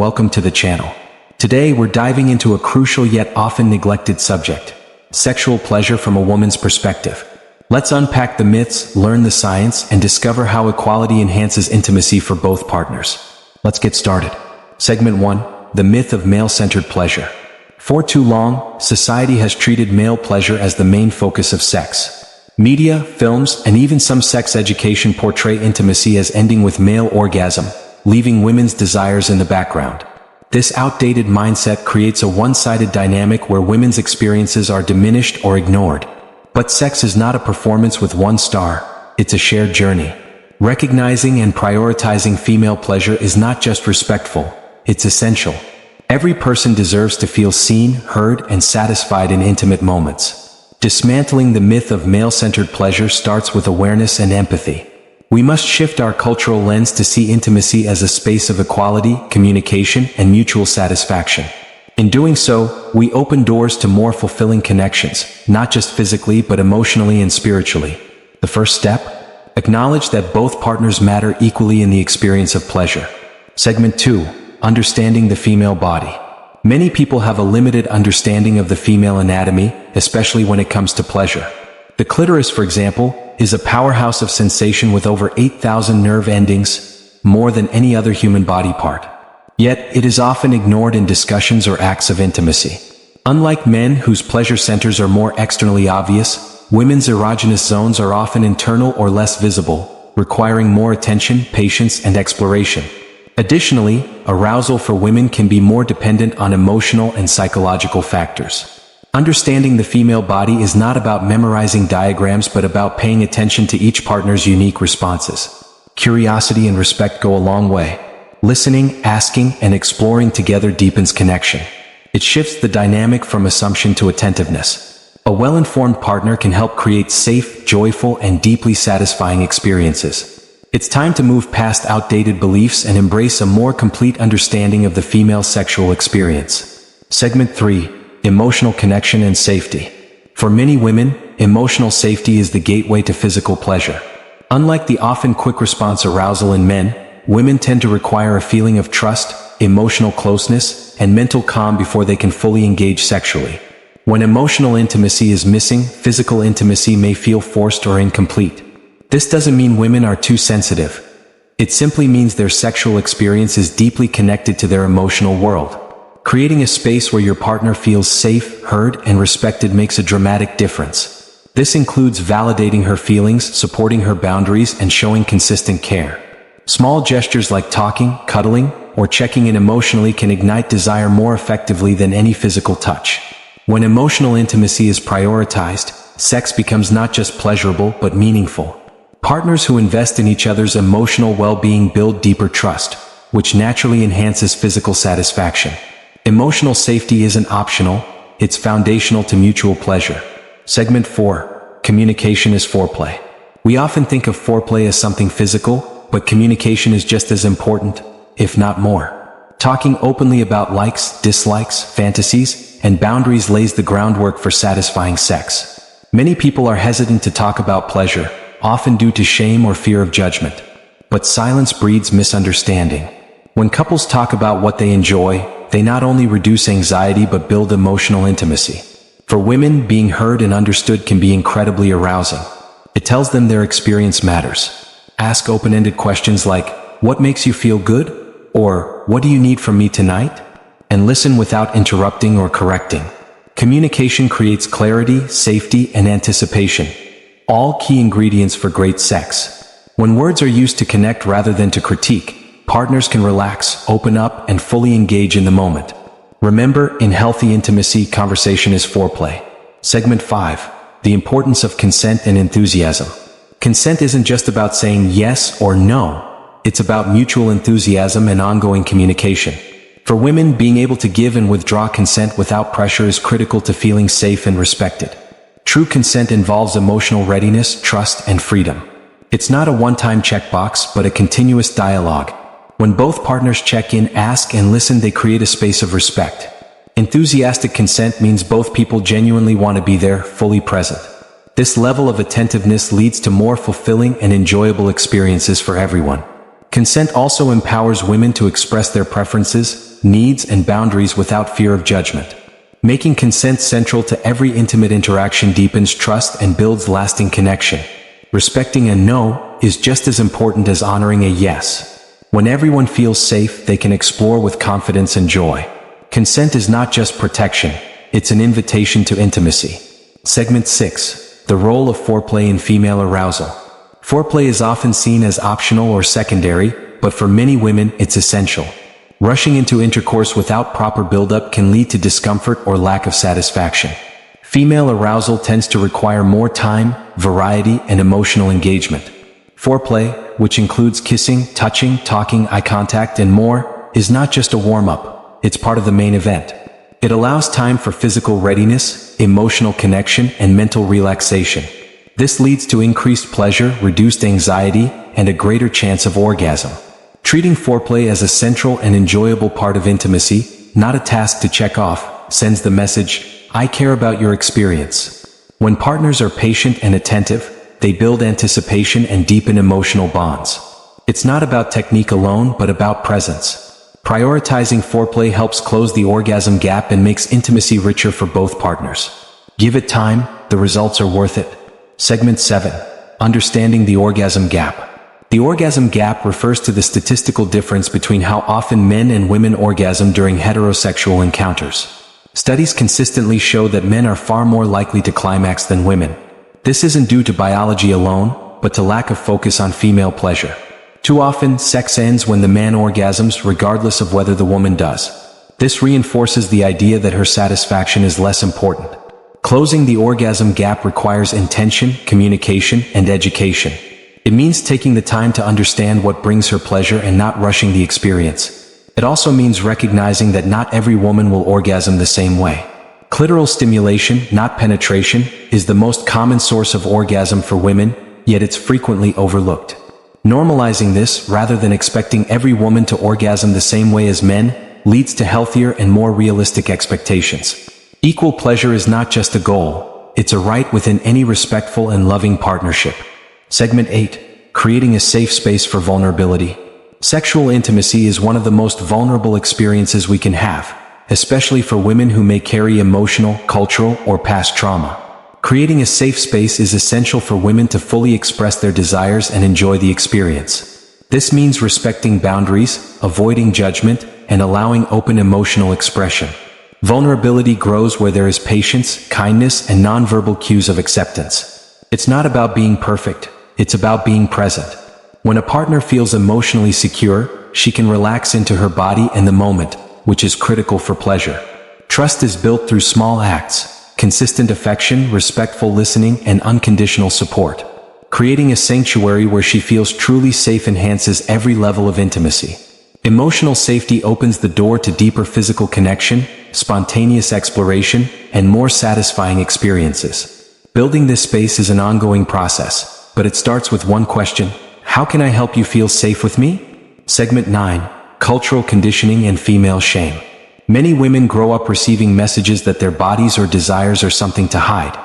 welcome to the channel. Today we're diving into a crucial yet often neglected subject: sexual pleasure from a woman's perspective. Let's unpack the myths, learn the science, and discover how equality enhances intimacy for both partners. Let's get started. Segment 1: The myth of male-centered pleasure. For too long, society has treated male pleasure as the main focus of sex. Media, films, and even some sex education portray intimacy as ending with male orgasm, leaving women's desires in the background. This outdated mindset creates a one-sided dynamic where women's experiences are diminished or ignored. But sex is not a performance with one star, it's a shared journey. Recognizing and prioritizing female pleasure is not just respectful, it's essential. Every person deserves to feel seen, heard, and satisfied in intimate moments. Dismantling the myth of male-centered pleasure starts with awareness and empathy. We must shift our cultural lens to see intimacy as a space of equality, communication, and mutual satisfaction. In doing so, we open doors to more fulfilling connections, not just physically but emotionally and spiritually. The first step? Acknowledge that both partners matter equally in the experience of pleasure. Segment 2: Understanding the female body. Many people have a limited understanding of the female anatomy, especially when it comes to pleasure. The clitoris, for example, is a powerhouse of sensation with over 8,000 nerve endings, more than any other human body part. Yet, it is often ignored in discussions or acts of intimacy. Unlike men whose pleasure centers are more externally obvious, women's erogenous zones are often internal or less visible, requiring more attention, patience, and exploration. Additionally, arousal for women can be more dependent on emotional and psychological factors. Understanding the female body is not about memorizing diagrams but about paying attention to each partner's unique responses. Curiosity and respect go a long way. Listening, asking, and exploring together deepens connection. It shifts the dynamic from assumption to attentiveness. A well-informed partner can help create safe, joyful, and deeply satisfying experiences. It's time to move past outdated beliefs and embrace a more complete understanding of the female sexual experience. Segment 3: Emotional connection and safety. For many women, emotional safety is the gateway to physical pleasure. Unlike the often quick response arousal in men, women tend to require a feeling of trust, emotional closeness, and mental calm before they can fully engage sexually. When emotional intimacy is missing, physical intimacy may feel forced or incomplete. This doesn't mean women are too sensitive. It simply means their sexual experience is deeply connected to their emotional world. Creating a space where your partner feels safe, heard, and respected makes a dramatic difference. This includes validating her feelings, supporting her boundaries, and showing consistent care. Small gestures like talking, cuddling, or checking in emotionally can ignite desire more effectively than any physical touch. When emotional intimacy is prioritized, sex becomes not just pleasurable but meaningful. Partners who invest in each other's emotional well-being build deeper trust, which naturally enhances physical satisfaction. Emotional safety isn't optional, it's foundational to mutual pleasure. Segment 4: Communication is foreplay. We often think of foreplay as something physical, but communication is just as important, if not more. Talking openly about likes, dislikes, fantasies, and boundaries lays the groundwork for satisfying sex. Many people are hesitant to talk about pleasure, often due to shame or fear of judgment. But silence breeds misunderstanding. When couples talk about what they enjoy, they not only reduce anxiety but build emotional intimacy. For women, being heard and understood can be incredibly arousing. It tells them their experience matters. Ask open-ended questions like, "What makes you feel good?" or "What do you need from me tonight?" and listen without interrupting or correcting. Communication creates clarity, safety, and anticipation, all key ingredients for great sex. When words are used to connect rather than to critique, partners can relax, open up, and fully engage in the moment. Remember, in healthy intimacy, conversation is foreplay. Segment 5: The importance of consent and enthusiasm. Consent isn't just about saying yes or no. It's about mutual enthusiasm and ongoing communication. For women, being able to give and withdraw consent without pressure is critical to feeling safe and respected. True consent involves emotional readiness, trust, and freedom. It's not a one-time checkbox, but a continuous dialogue. When both partners check in, ask, and listen, they create a space of respect. Enthusiastic consent means both people genuinely want to be there, fully present. This level of attentiveness leads to more fulfilling and enjoyable experiences for everyone. Consent also empowers women to express their preferences, needs, and boundaries without fear of judgment. Making consent central to every intimate interaction deepens trust and builds lasting connection. Respecting a no is just as important as honoring a yes. When everyone feels safe, they can explore with confidence and joy. Consent is not just protection, it's an invitation to intimacy. Segment 6. The role of foreplay in female arousal. Foreplay is often seen as optional or secondary, but for many women, it's essential. Rushing into intercourse without proper buildup can lead to discomfort or lack of satisfaction. Female arousal tends to require more time, variety, and emotional engagement. Foreplay, which includes kissing, touching, talking, eye contact, and more, is not just a warm-up, it's part of the main event. It allows time for physical readiness, emotional connection, and mental relaxation. This leads to increased pleasure, reduced anxiety, and a greater chance of orgasm. Treating foreplay as a central and enjoyable part of intimacy, not a task to check off, sends the message, I care about your experience. When partners are patient and attentive, they build anticipation and deepen emotional bonds. It's not about technique alone, but about presence. Prioritizing foreplay helps close the orgasm gap and makes intimacy richer for both partners. Give it time, the results are worth it. Segment 7. Understanding the orgasm gap. The orgasm gap refers to the statistical difference between how often men and women orgasm during heterosexual encounters. Studies consistently show that men are far more likely to climax than women. This isn't due to biology alone, but to lack of focus on female pleasure. Too often, sex ends when the man orgasms regardless of whether the woman does. This reinforces the idea that her satisfaction is less important. Closing the orgasm gap requires intention, communication, and education. It means taking the time to understand what brings her pleasure and not rushing the experience. It also means recognizing that not every woman will orgasm the same way. Clitoral stimulation, not penetration, is the most common source of orgasm for women, yet it's frequently overlooked. Normalizing this, rather than expecting every woman to orgasm the same way as men, leads to healthier and more realistic expectations. Equal pleasure is not just a goal, it's a right within any respectful and loving partnership. Segment 8. Creating a safe space for vulnerability. Sexual intimacy is one of the most vulnerable experiences we can have, especially for women who may carry emotional, cultural, or past trauma. Creating a safe space is essential for women to fully express their desires and enjoy the experience. This means respecting boundaries, avoiding judgment, and allowing open emotional expression. Vulnerability grows where there is patience, kindness, and nonverbal cues of acceptance. It's not about being perfect. It's about being present. When a partner feels emotionally secure, she can relax into her body and the moment, which is critical for pleasure. Trust is built through small acts, consistent affection, respectful listening, and unconditional support. Creating a sanctuary where she feels truly safe enhances every level of intimacy. Emotional safety opens the door to deeper physical connection, spontaneous exploration, and more satisfying experiences. Building this space is an ongoing process. But it starts with one question: how can I help you feel safe with me? Segment 9. Cultural conditioning and female shame. Many women grow up receiving messages that their bodies or desires are something to hide.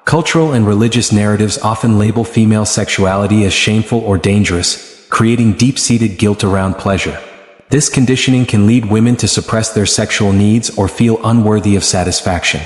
Cultural and religious narratives often label female sexuality as shameful or dangerous, creating deep-seated guilt around pleasure. This conditioning can lead women to suppress their sexual needs or feel unworthy of satisfaction.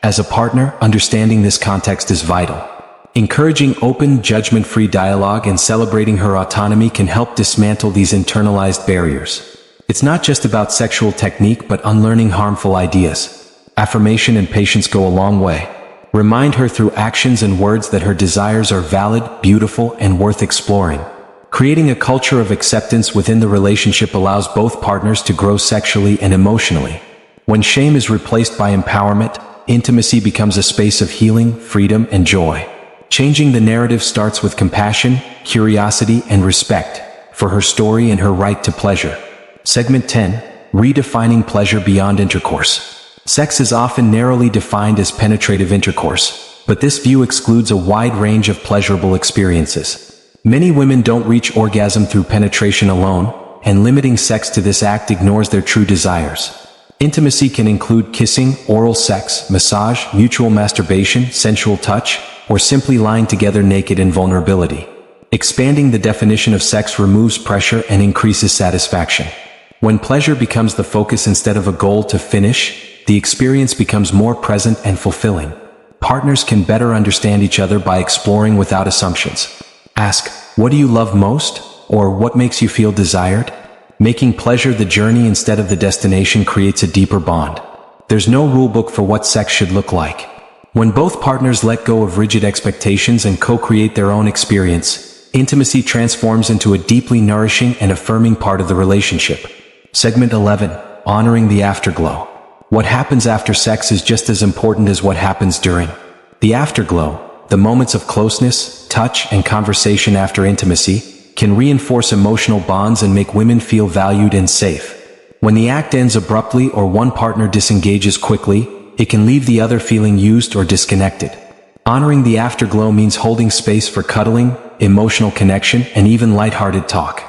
As a partner, understanding this context is vital. Encouraging open, judgment-free dialogue and celebrating her autonomy can help dismantle these internalized barriers. It's not just about sexual technique but unlearning harmful ideas. Affirmation and patience go a long way. Remind her through actions and words that her desires are valid, beautiful, and worth exploring. Creating a culture of acceptance within the relationship allows both partners to grow sexually and emotionally. When shame is replaced by empowerment, intimacy becomes a space of healing, freedom, and joy. Changing the narrative starts with compassion, curiosity, and respect for her story and her right to pleasure. Segment 10. Redefining pleasure beyond intercourse. Sex is often narrowly defined as penetrative intercourse, but this view excludes a wide range of pleasurable experiences. Many women don't reach orgasm through penetration alone, and limiting sex to this act ignores their true desires. Intimacy can include kissing, oral sex, massage, mutual masturbation, sensual touch, or simply lying together naked in vulnerability. Expanding the definition of sex removes pressure and increases satisfaction. When pleasure becomes the focus instead of a goal to finish, the experience becomes more present and fulfilling. Partners can better understand each other by exploring without assumptions. Ask, what do you love most? Or what makes you feel desired? Making pleasure the journey instead of the destination creates a deeper bond. There's no rule book for what sex should look like. When both partners let go of rigid expectations and co-create their own experience, intimacy transforms into a deeply nourishing and affirming part of the relationship. Segment 11. Honoring the afterglow. What happens after sex is just as important as what happens during. The afterglow, the moments of closeness, touch, and conversation after intimacy, can reinforce emotional bonds and make women feel valued and safe. When the act ends abruptly or one partner disengages quickly, it can leave the other feeling used or disconnected. Honoring the afterglow means holding space for cuddling, emotional connection, and even lighthearted talk.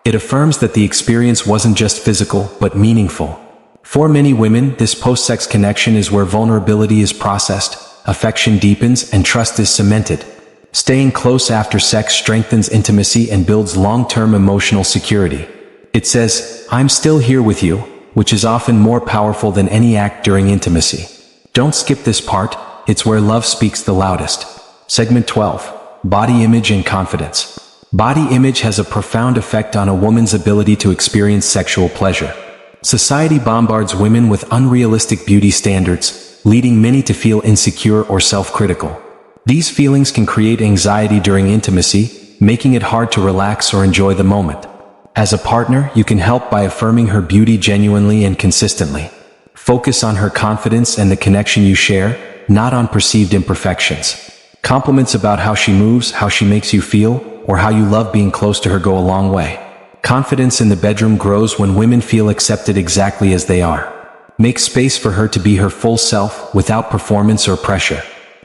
It affirms that the experience wasn't just physical, but meaningful. For many women, this post-sex connection is where vulnerability is processed, affection deepens, and trust is cemented. Staying close after sex strengthens intimacy and builds long-term emotional security. It says, "I'm still here with you," which is often more powerful than any act during intimacy. Don't skip this part, it's where love speaks the loudest. Segment 12. Body image and confidence. Body image has a profound effect on a woman's ability to experience sexual pleasure. Society bombards women with unrealistic beauty standards, leading many to feel insecure or self-critical. These feelings can create anxiety during intimacy, making it hard to relax or enjoy the moment. As a partner, you can help by affirming her beauty genuinely and consistently. Focus on her confidence and the connection you share, not on perceived imperfections. Compliments about how she moves, how she makes you feel, or how you love being close to her go a long way. Confidence in the bedroom grows when women feel accepted exactly as they are. Make space for her to be her full self, without performance or pressure.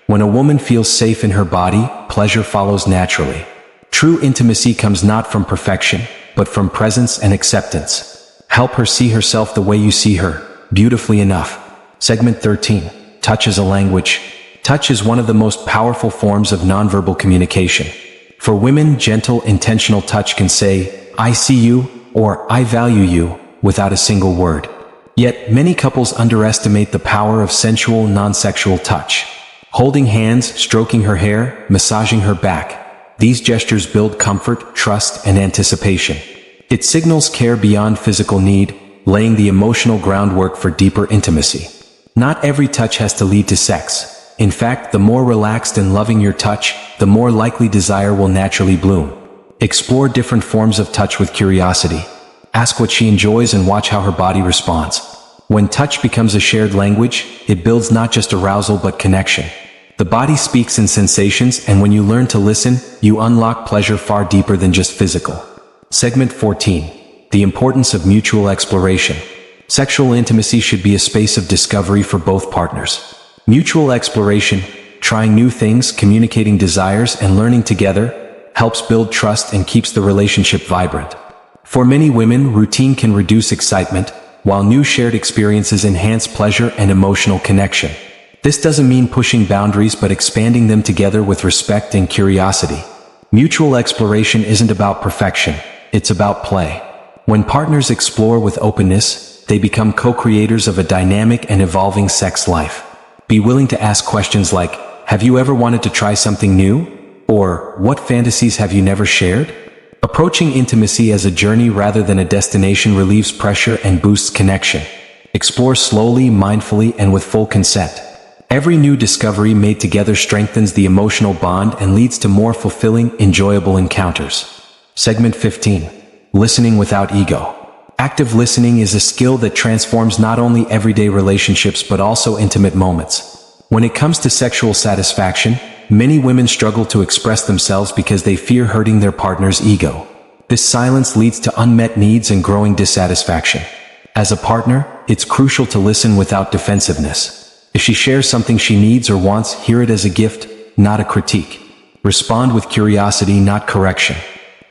When a woman feels safe in her body, pleasure follows naturally. True intimacy comes not from perfection, but from presence and acceptance. Help her see herself the way you see her, beautifully enough. Segment 13. Touch as a language. Touch is one of the most powerful forms of nonverbal communication. For women, gentle, intentional touch can say, "I see you," or "I value you," without a single word. Yet, many couples underestimate the power of sensual, non-sexual touch. Holding hands, stroking her hair, massaging her back. These gestures build comfort, trust, and anticipation. It signals care beyond physical need, laying the emotional groundwork for deeper intimacy. Not every touch has to lead to sex. In fact, the more relaxed and loving your touch, the more likely desire will naturally bloom. Explore different forms of touch with curiosity. Ask what she enjoys and watch how her body responds. When touch becomes a shared language, it builds not just arousal but connection. The body speaks in sensations, and when you learn to listen, you unlock pleasure far deeper than just physical. Segment 14. The importance of mutual exploration. Sexual intimacy should be a space of discovery for both partners. Mutual exploration, trying new things, communicating desires, and learning together, helps build trust and keeps the relationship vibrant. For many women, routine can reduce excitement, while new shared experiences enhance pleasure and emotional connection. This doesn't mean pushing boundaries but expanding them together with respect and curiosity. Mutual exploration isn't about perfection, it's about play. When partners explore with openness, they become co-creators of a dynamic and evolving sex life. Be willing to ask questions like, "Have you ever wanted to try something new?" Or, "What fantasies have you never shared?" Approaching intimacy as a journey rather than a destination relieves pressure and boosts connection. Explore slowly, mindfully, and with full consent. Every new discovery made together strengthens the emotional bond and leads to more fulfilling, enjoyable encounters. Segment 15. Listening without ego. Active listening is a skill that transforms not only everyday relationships but also intimate moments. When it comes to sexual satisfaction, many women struggle to express themselves because they fear hurting their partner's ego. This silence leads to unmet needs and growing dissatisfaction. As a partner, it's crucial to listen without defensiveness. If she shares something she needs or wants, hear it as a gift, not a critique. Respond with curiosity, not correction.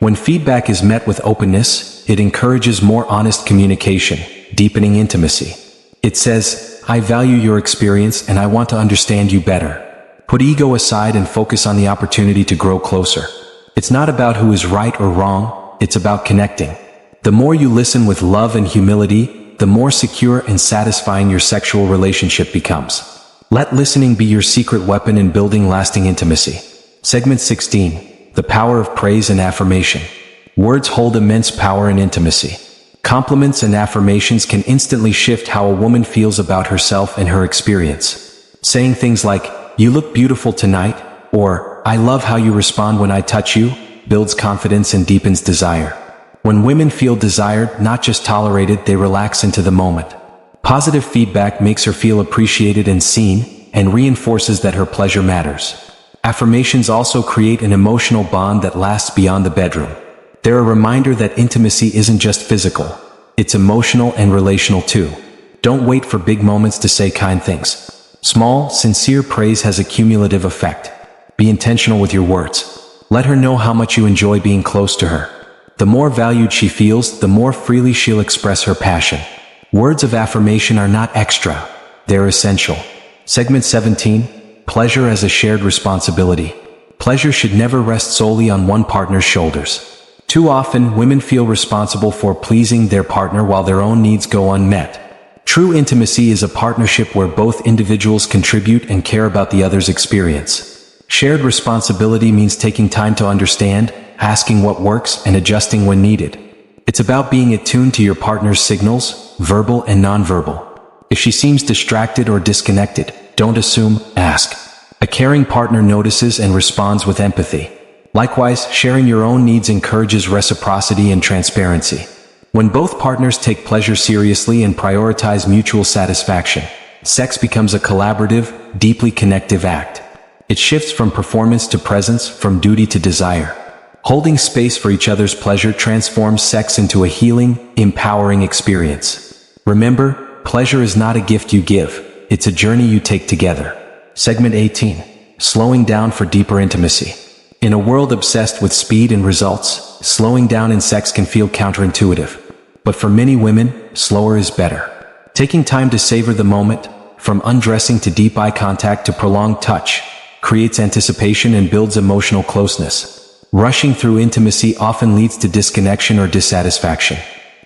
When feedback is met with openness, it encourages more honest communication, deepening intimacy. It says, "I value your experience and I want to understand you better." Put ego aside and focus on the opportunity to grow closer. It's not about who is right or wrong, it's about connecting. The more you listen with love and humility, the more secure and satisfying your sexual relationship becomes. Let listening be your secret weapon in building lasting intimacy. Segment 16. The power of praise and affirmation. Words hold immense power in intimacy. Compliments and affirmations can instantly shift how a woman feels about herself and her experience. Saying things like, "You look beautiful tonight," or "I love how you respond when I touch you," builds confidence and deepens desire. When women feel desired, not just tolerated, they relax into the moment. Positive feedback makes her feel appreciated and seen, and reinforces that her pleasure matters. Affirmations also create an emotional bond that lasts beyond the bedroom. They're a reminder that intimacy isn't just physical. It's emotional and relational too. Don't wait for big moments to say kind things. Small, sincere praise has a cumulative effect. Be intentional with your words. Let her know how much you enjoy being close to her. The more valued she feels, the more freely she'll express her passion. Words of affirmation are not extra. They're essential. Segment 17. Pleasure as a shared responsibility. Pleasure should never rest solely on one partner's shoulders. Too often, women feel responsible for pleasing their partner while their own needs go unmet. True intimacy is a partnership where both individuals contribute and care about the other's experience. Shared responsibility means taking time to understand, asking what works, and adjusting when needed. It's about being attuned to your partner's signals, verbal and nonverbal. If she seems distracted or disconnected, don't assume, ask. A caring partner notices and responds with empathy. Likewise, sharing your own needs encourages reciprocity and transparency. When both partners take pleasure seriously and prioritize mutual satisfaction, sex becomes a collaborative, deeply connective act. It shifts from performance to presence, from duty to desire. Holding space for each other's pleasure transforms sex into a healing, empowering experience. Remember, pleasure is not a gift you give, it's a journey you take together. Segment 18. Slowing down for deeper intimacy. In a world obsessed with speed and results, slowing down in sex can feel counterintuitive. But for many women, slower is better. Taking time to savor the moment, from undressing to deep eye contact to prolonged touch, creates anticipation and builds emotional closeness. Rushing through intimacy often leads to disconnection or dissatisfaction.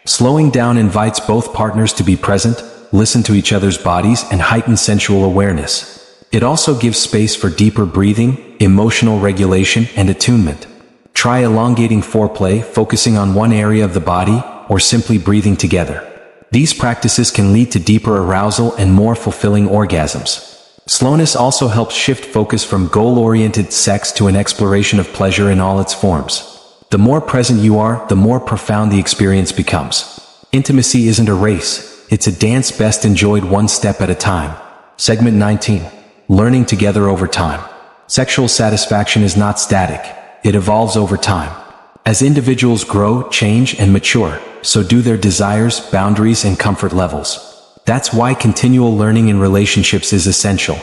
Slowing down invites both partners to be present, listen to each other's bodies, and heighten sensual awareness. It also gives space for deeper breathing, emotional regulation, and attunement. Try elongating foreplay, focusing on one area of the body, or simply breathing together. These practices can lead to deeper arousal and more fulfilling orgasms. Slowness also helps shift focus from goal-oriented sex to an exploration of pleasure in all its forms. The more present you are, the more profound the experience becomes. Intimacy isn't a race. It's a dance best enjoyed one step at a time. Segment 19. Learning together over time. Sexual satisfaction is not static. It evolves over time. As individuals grow, change, and mature, so do their desires, boundaries, and comfort levels. That's why continual learning in relationships is essential.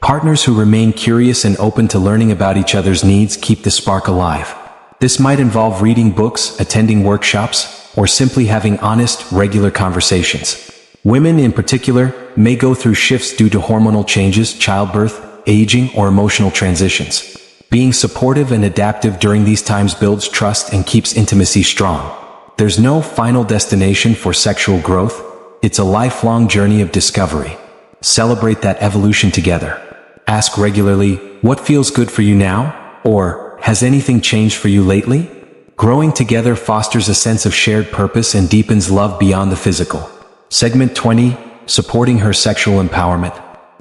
Partners who remain curious and open to learning about each other's needs keep the spark alive. This might involve reading books, attending workshops, or simply having honest, regular conversations. Women in particular may go through shifts due to hormonal changes, childbirth, aging, or emotional transitions. Being supportive and adaptive during these times builds trust and keeps intimacy strong. There's no final destination for sexual growth. It's a lifelong journey of discovery. Celebrate that evolution together. Ask regularly, "What feels good for you now?" Or, "Has anything changed for you lately?" Growing together fosters a sense of shared purpose and deepens love beyond the physical. Segment 20. Supporting her sexual empowerment.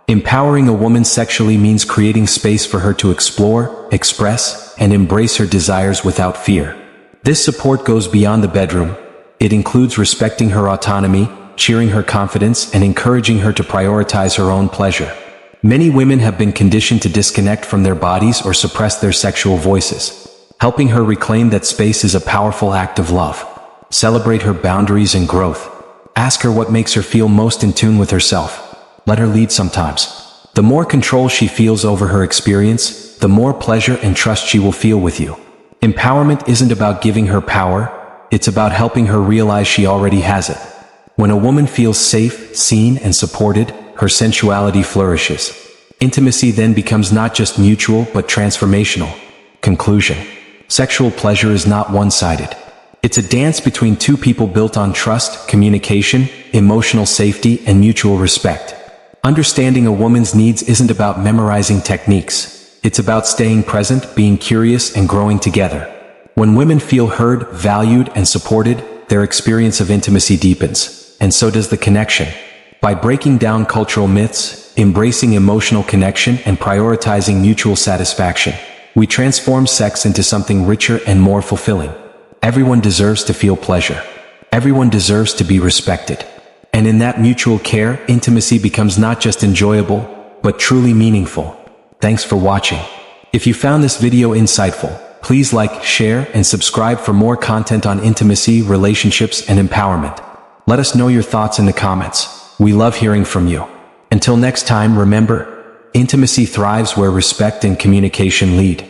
Empowering a woman sexually means creating space for her to explore, express, and embrace her desires without fear. This support goes beyond the bedroom. It includes respecting her autonomy, cheering her confidence, and encouraging her to prioritize her own pleasure. Many women have been conditioned to disconnect from their bodies or suppress their sexual voices. Helping her reclaim that space is a powerful act of love. Celebrate her boundaries and growth. Ask her what makes her feel most in tune with herself. Let her lead sometimes. The more control she feels over her experience, the more pleasure and trust she will feel with you. Empowerment isn't about giving her power, it's about helping her realize she already has it. When a woman feels safe, seen, and supported, her sensuality flourishes. Intimacy then becomes not just mutual but transformational. Conclusion. Sexual pleasure is not one-sided. It's a dance between two people built on trust, communication, emotional safety, and mutual respect. Understanding a woman's needs isn't about memorizing techniques. It's about staying present, being curious, and growing together. When women feel heard, valued, and supported, their experience of intimacy deepens, and so does the connection. By breaking down cultural myths, embracing emotional connection, and prioritizing mutual satisfaction, we transform sex into something richer and more fulfilling. Everyone deserves to feel pleasure. Everyone deserves to be respected. And in that mutual care, intimacy becomes not just enjoyable, but truly meaningful. Thanks for watching. If you found this video insightful, please like, share, and subscribe for more content on intimacy, relationships, and empowerment. Let us know your thoughts in the comments. We love hearing from you. Until next time, remember, intimacy thrives where respect and communication lead.